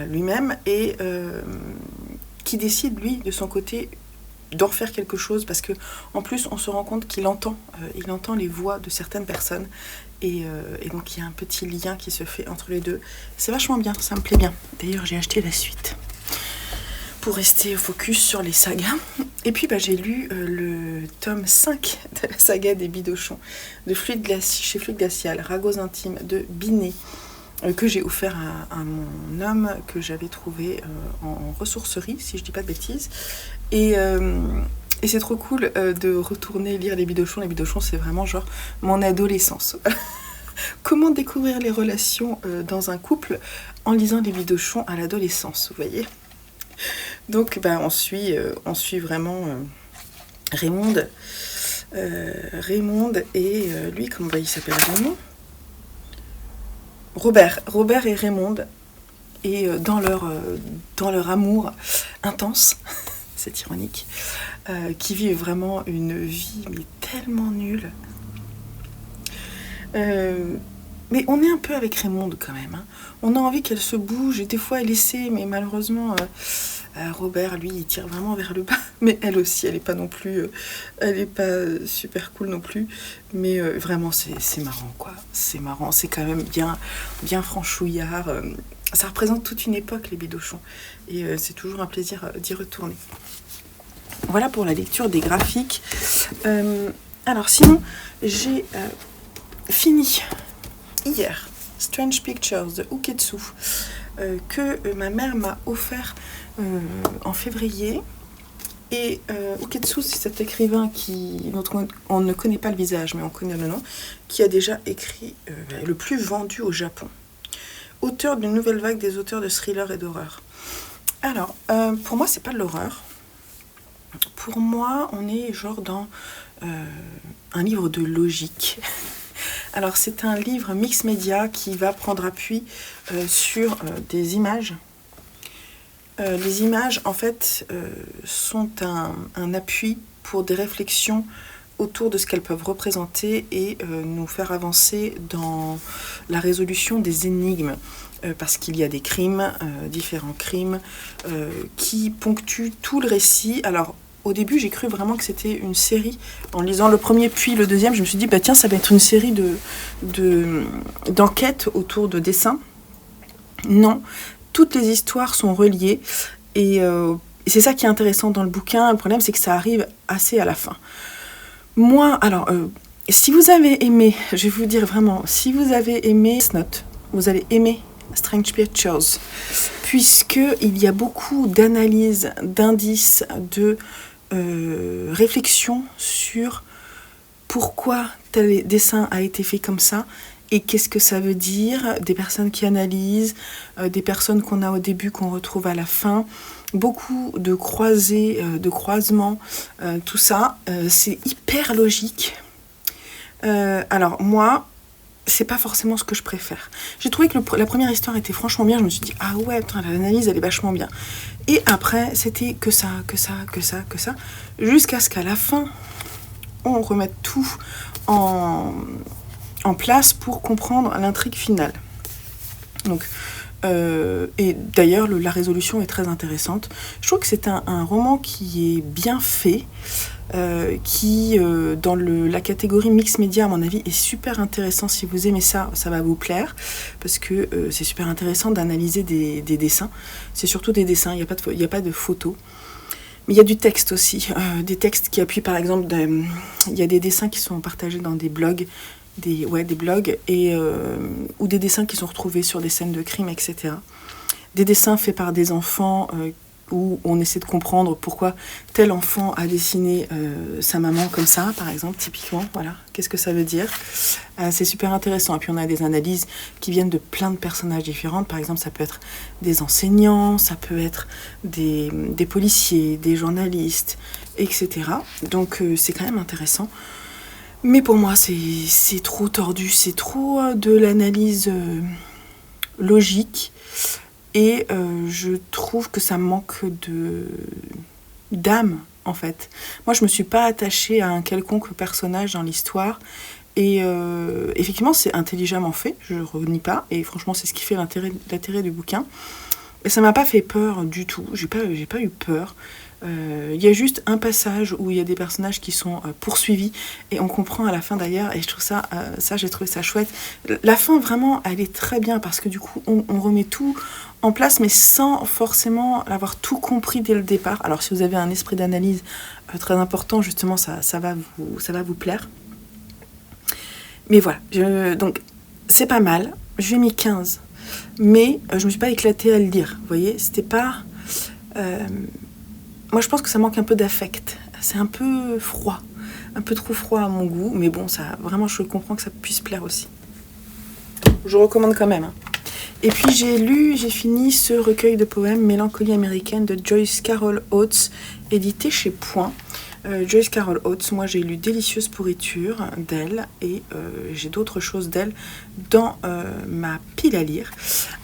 lui-même et qui décide, lui, de son côté, d'en faire quelque chose, parce que en plus, on se rend compte qu'il entend les voix de certaines personnes, et donc il y a un petit lien qui se fait entre les deux. C'est vachement bien, ça me plaît bien. D'ailleurs, j'ai acheté la suite pour rester focus sur les sagas. Et puis j'ai lu le tome 5 de la saga des Bidochons, de chez Fluide Glacial, Ragots Intimes de Binet, que j'ai offert à mon homme, que j'avais trouvé en ressourcerie, si je dis pas de bêtises. Et c'est trop cool de retourner lire les Bidochons. Les Bidochons, c'est vraiment genre mon adolescence. Comment découvrir les relations dans un couple en lisant les Bidochons à l'adolescence, vous voyez. Donc on suit vraiment Raymonde. Raymonde et lui, comment il s'appelle Raymond ? Robert et Raymonde, et dans leur amour intense, c'est ironique, qui vivent vraiment une vie mais tellement nulle. Mais on est un peu avec Raymonde quand même, hein. On a envie qu'elle se bouge, et des fois elle essaie, mais malheureusement Robert, lui, il tire vraiment vers le bas. Mais elle aussi, elle est pas non plus, elle est pas super cool non plus. Mais vraiment, c'est marrant, quoi. C'est marrant, c'est quand même bien franchouillard. Ça représente toute une époque, les Bidochons. Et c'est toujours un plaisir d'y retourner. Voilà pour la lecture des graphiques. Alors sinon, j'ai fini hier Strange Pictures de Uketsu, que ma mère m'a offert en février. Et Uketsu, c'est cet écrivain dont on ne connaît pas le visage, mais on connaît le nom, qui a déjà écrit le plus vendu au Japon. Auteur d'une nouvelle vague des auteurs de thrillers et d'horreur. Alors, pour moi, c'est pas de l'horreur. Pour moi, on est genre dans un livre de logique. Alors, c'est un livre mix média qui va prendre appui sur des images. Les images, en fait, sont un appui pour des réflexions autour de ce qu'elles peuvent représenter et nous faire avancer dans la résolution des énigmes. Parce qu'il y a des crimes, différents crimes, qui ponctuent tout le récit. Alors, au début, j'ai cru vraiment que c'était une série. En lisant le premier puis le deuxième, je me suis dit, tiens, ça va être une série d'enquêtes autour de dessins. Non, toutes les histoires sont reliées. Et c'est ça qui est intéressant dans le bouquin. Le problème, c'est que ça arrive assez à la fin. Moi, alors, si vous avez aimé, je vais vous dire vraiment, si vous avez aimé Note, vous allez aimer Strange Pictures, puisqu'il y a beaucoup d'analyses, d'indices, de réflexions sur pourquoi tel dessin a été fait comme ça et qu'est-ce que ça veut dire, des personnes qui analysent, des personnes qu'on a au début, qu'on retrouve à la fin, beaucoup de croisés, de croisements, tout ça, c'est hyper logique. Alors moi, c'est pas forcément ce que je préfère. J'ai trouvé que la première histoire était franchement bien. Je me suis dit, ah ouais, putain, l'analyse, elle est vachement bien. Et après, c'était que ça. Jusqu'à ce qu'à la fin, on remette tout en place pour comprendre l'intrigue finale. Donc, et d'ailleurs, la résolution est très intéressante. Je trouve que c'est un roman qui est bien fait. Qui, dans la catégorie mix média, à mon avis, est super intéressant. Si vous aimez ça, ça va vous plaire, parce que c'est super intéressant d'analyser des dessins. C'est surtout des dessins, il n'y a pas de photos. Mais il y a du texte aussi, des textes qui appuient, par exemple, il y a des dessins qui sont partagés dans des blogs, des blogs, ou des dessins qui sont retrouvés sur des scènes de crime, etc. Des dessins faits par des enfants où on essaie de comprendre pourquoi tel enfant a dessiné sa maman comme ça, par exemple, typiquement, voilà, qu'est-ce que ça veut dire. C'est super intéressant. Et puis on a des analyses qui viennent de plein de personnages différents. Par exemple, ça peut être des enseignants, ça peut être des policiers, des journalistes, etc. Donc c'est quand même intéressant. Mais pour moi, c'est trop tordu, c'est trop de l'analyse logique. Et je trouve que ça manque d'âme, en fait. Moi, je ne me suis pas attachée à un quelconque personnage dans l'histoire. Et effectivement, c'est intelligemment fait, je ne renie pas. Et franchement, c'est ce qui fait l'intérêt du bouquin. Et ça m'a pas fait peur du tout, j'ai pas eu peur. Il y a juste un passage où il y a des personnages qui sont poursuivis et on comprend à la fin d'ailleurs, et je trouve ça, j'ai trouvé ça chouette. La fin vraiment elle est très bien parce que du coup on remet tout en place mais sans forcément avoir tout compris dès le départ. Alors si vous avez un esprit d'analyse très important justement ça va vous plaire. Mais voilà, donc c'est pas mal, je lui ai mis 15 mais je me suis pas éclatée à le lire, vous voyez, c'était pas... Moi, je pense que ça manque un peu d'affect. C'est un peu froid, un peu trop froid à mon goût, mais bon, ça, vraiment, je comprends que ça puisse plaire aussi. Je recommande quand même. Et puis, j'ai fini ce recueil de poèmes Mélancolie américaine de Joyce Carol Oates, édité chez Point. Joyce Carol Oates, moi j'ai lu Délicieuse pourriture d'elle et j'ai d'autres choses d'elle dans ma pile à lire.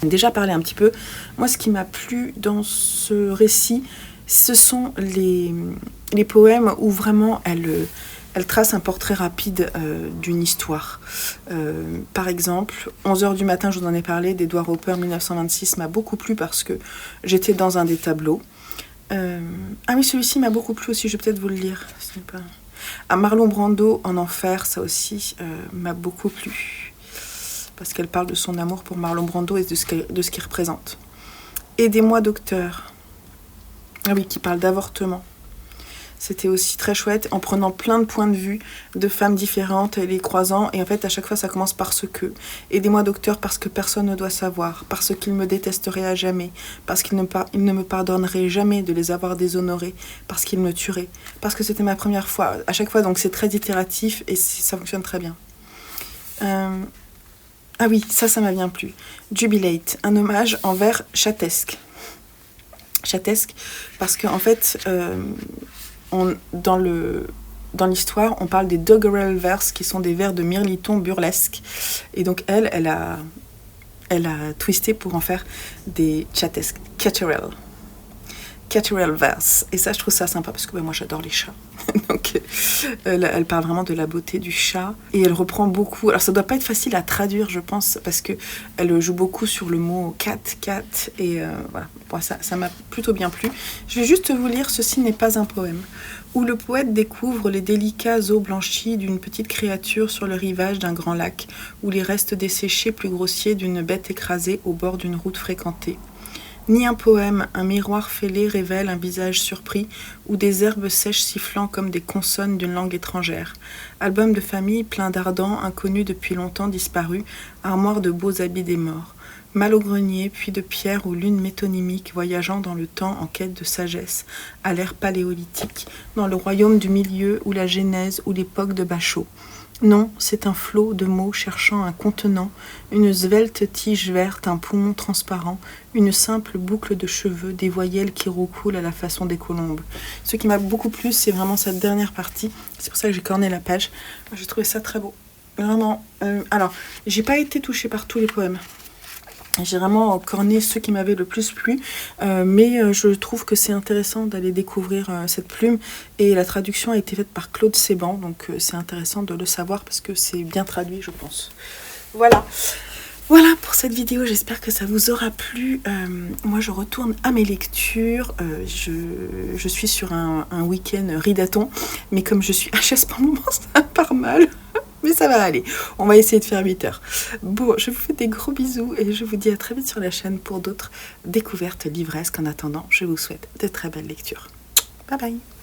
Déjà parlé un petit peu, moi ce qui m'a plu dans ce récit, ce sont les poèmes où vraiment elle trace un portrait rapide d'une histoire. Par exemple, 11h du matin, je vous en ai parlé, d'Edward Hopper, 1926, m'a beaucoup plu parce que j'étais dans un des tableaux. Ah oui, celui-ci m'a beaucoup plu aussi, je vais peut-être vous le lire. Marlon Brando en enfer, ça aussi m'a beaucoup plu. Parce qu'elle parle de son amour pour Marlon Brando et de ce qu'il représente. Aidez-moi, docteur. Ah oui, qui parle d'avortement. C'était aussi très chouette, en prenant plein de points de vue de femmes différentes et les croisant. Et en fait, à chaque fois, ça commence par ce que. Aidez-moi, docteur, parce que personne ne doit savoir, parce qu'il me détesterait à jamais, parce qu'il ne me pardonnerait jamais de les avoir déshonorés, parce qu'il me tuerait, parce que c'était ma première fois. À chaque fois, donc, c'est très itératif et ça fonctionne très bien. Ah oui, ça m'a bien plu. Jubilate, un hommage envers Chatesque. Chatesque, parce qu'en fait, dans l'histoire, on parle des doggerel verses, qui sont des vers de mirliton burlesques. Et donc elle a twisté pour en faire des chatesques, Caterel verse. Et ça, je trouve ça sympa, parce que moi, j'adore les chats. Donc, elle parle vraiment de la beauté du chat. Et elle reprend beaucoup... Alors, ça doit pas être facile à traduire, je pense, parce qu'elle joue beaucoup sur le mot cat. Et voilà, bon, ça m'a plutôt bien plu. Je vais juste vous lire « Ceci n'est pas un poème » où le poète découvre les délicats os blanchis d'une petite créature sur le rivage d'un grand lac, ou les restes desséchés plus grossiers d'une bête écrasée au bord d'une route fréquentée. Ni un poème, un miroir fêlé révèle un visage surpris ou des herbes sèches sifflant comme des consonnes d'une langue étrangère. Album de famille plein d'ardents, inconnus depuis longtemps disparus, armoire de beaux habits des morts. Mal au grenier, puis de pierre ou lune métonymique, voyageant dans le temps en quête de sagesse, à l'ère paléolithique, dans le royaume du milieu ou la genèse ou l'époque de Bachot. Non, c'est un flot de mots cherchant un contenant, une svelte tige verte, un poumon transparent, une simple boucle de cheveux, des voyelles qui roucoulent à la façon des colombes. Ce qui m'a beaucoup plu, c'est vraiment cette dernière partie. C'est pour ça que j'ai corné la page. J'ai trouvé ça très beau. Vraiment. Alors, j'ai pas été touchée par tous les poèmes. J'ai vraiment corné ceux qui m'avaient le plus plu, mais je trouve que c'est intéressant d'aller découvrir cette plume, et la traduction a été faite par Claude Séban, donc c'est intéressant de le savoir parce que c'est bien traduit, je pense. Voilà pour cette vidéo, j'espère que ça vous aura plu. Moi je retourne à mes lectures, je suis sur un week-end ridaton, mais comme je suis HS pour le moment, ça part mal. Mais ça va aller, on va essayer de faire 8 heures. Bon, je vous fais des gros bisous et je vous dis à très vite sur la chaîne pour d'autres découvertes livresques. En attendant, je vous souhaite de très belles lectures. Bye bye.